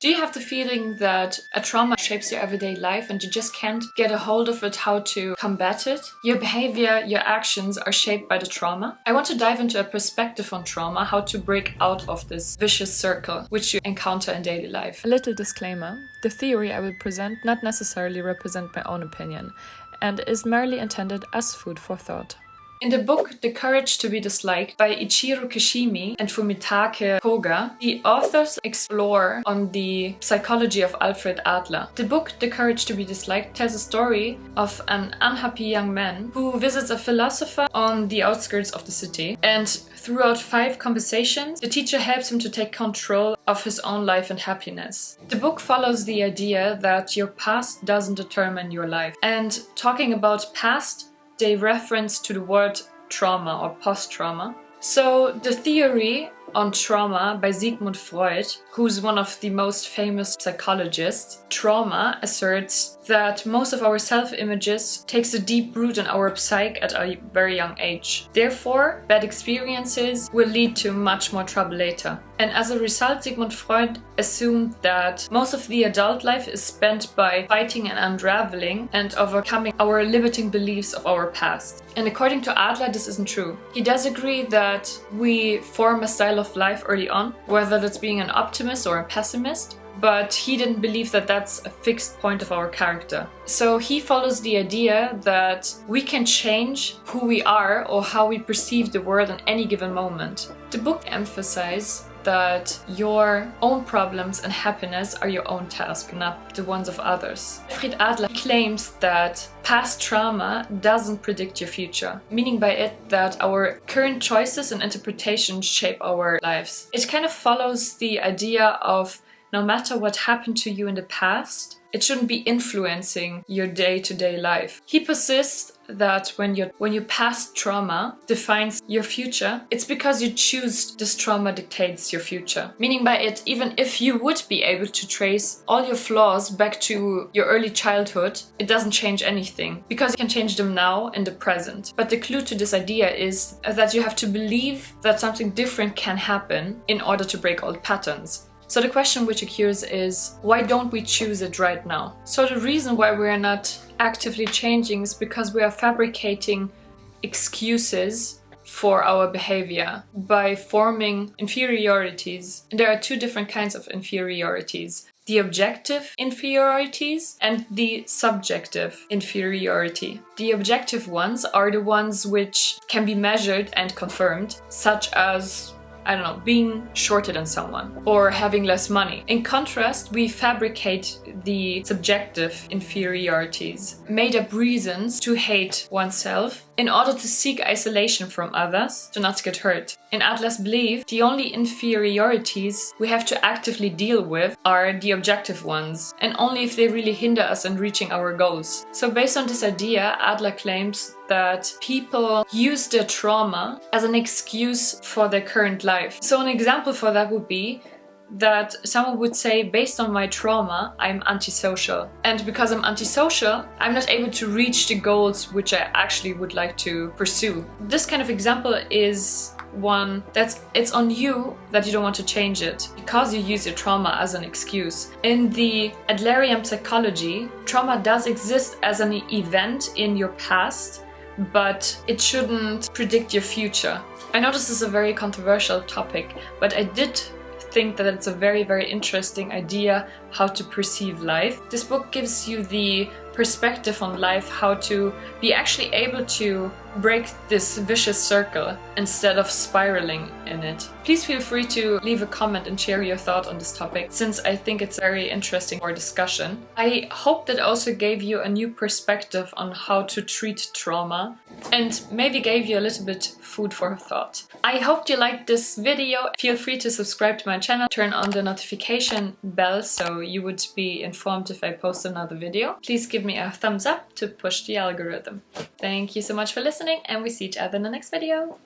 Do you have the feeling that a trauma shapes your everyday life and you just can't get a hold of it, how to combat it? Your behavior, your actions are shaped by the trauma. I want to dive into a perspective on trauma, how to break out of this vicious circle which you encounter in daily life. A little disclaimer: the theory I will present not necessarily represent my own opinion and is merely intended as food for thought. In the book The Courage to be Disliked by Ichiro Kishimi and Fumitake Koga, the authors explore on the psychology of Alfred Adler. The book The Courage to be Disliked tells a story of an unhappy young man who visits a philosopher on the outskirts of the city, and throughout 5 conversations, the teacher helps him to take control of his own life and happiness. The book follows the idea that your past doesn't determine your life. And talking about past, they reference to the word trauma or post-trauma. So the theory on trauma by Sigmund Freud, who's one of the most famous psychologists, trauma asserts that most of our self-images takes a deep root in our psyche at a very young age. Therefore, bad experiences will lead to much more trouble later. And as a result, Sigmund Freud assumed that most of the adult life is spent by fighting and unraveling and overcoming our limiting beliefs of our past. And according to Adler, this isn't true. He does agree that we form a style of life early on, whether that's being an optimist or a pessimist, but he didn't believe that that's a fixed point of our character. So he follows the idea that we can change who we are or how we perceive the world in any given moment. The book emphasizes that your own problems and happiness are your own task, not the ones of others. Alfred Adler claims that past trauma doesn't predict your future, meaning by it that our current choices and interpretations shape our lives. It kind of follows the idea of no matter what happened to you in the past, it shouldn't be influencing your day-to-day life. He persists that when your past trauma defines your future, it's because you choose this trauma dictates your future. Meaning by it, even if you would be able to trace all your flaws back to your early childhood, it doesn't change anything, because you can change them now in the present. But the clue to this idea is that you have to believe that something different can happen in order to break old patterns. So the question which occurs is, why don't we choose it right now? So the reason why we are not actively changing is because we are fabricating excuses for our behavior by forming inferiorities. And there are 2 different kinds of inferiorities: the objective inferiorities and the subjective inferiority. The objective ones are the ones which can be measured and confirmed, such as being shorter than someone or having less money. In contrast, we fabricate the subjective inferiorities, made up reasons to hate oneself in order to seek isolation from others, to not get hurt. In Adler's belief, the only inferiorities we have to actively deal with are the objective ones, and only if they really hinder us in reaching our goals. So based on this idea, Adler claims that people use their trauma as an excuse for their current life. So an example for that would be that someone would say, based on my trauma, I'm antisocial. And because I'm antisocial, I'm not able to reach the goals which I actually would like to pursue. This kind of example is one it's on you that you don't want to change it, because you use your trauma as an excuse. In the Adlerian psychology, trauma does exist as an event in your past, but it shouldn't predict your future. I know this is a very controversial topic, but I did think that it's a very, very interesting idea how to perceive life. This book gives you the perspective on life, how to be actually able to break this vicious circle instead of spiraling in it. Please feel free to leave a comment and share your thought on this topic, since I think it's very interesting for discussion. I hope that also gave you a new perspective on how to treat trauma and maybe gave you a little bit food for thought. I hope you liked this video. Feel free to subscribe to my channel, turn on the notification bell so you would be informed if I post another video. Please give me a thumbs up to push the algorithm. Thank you so much for listening, and we see each other in the next video.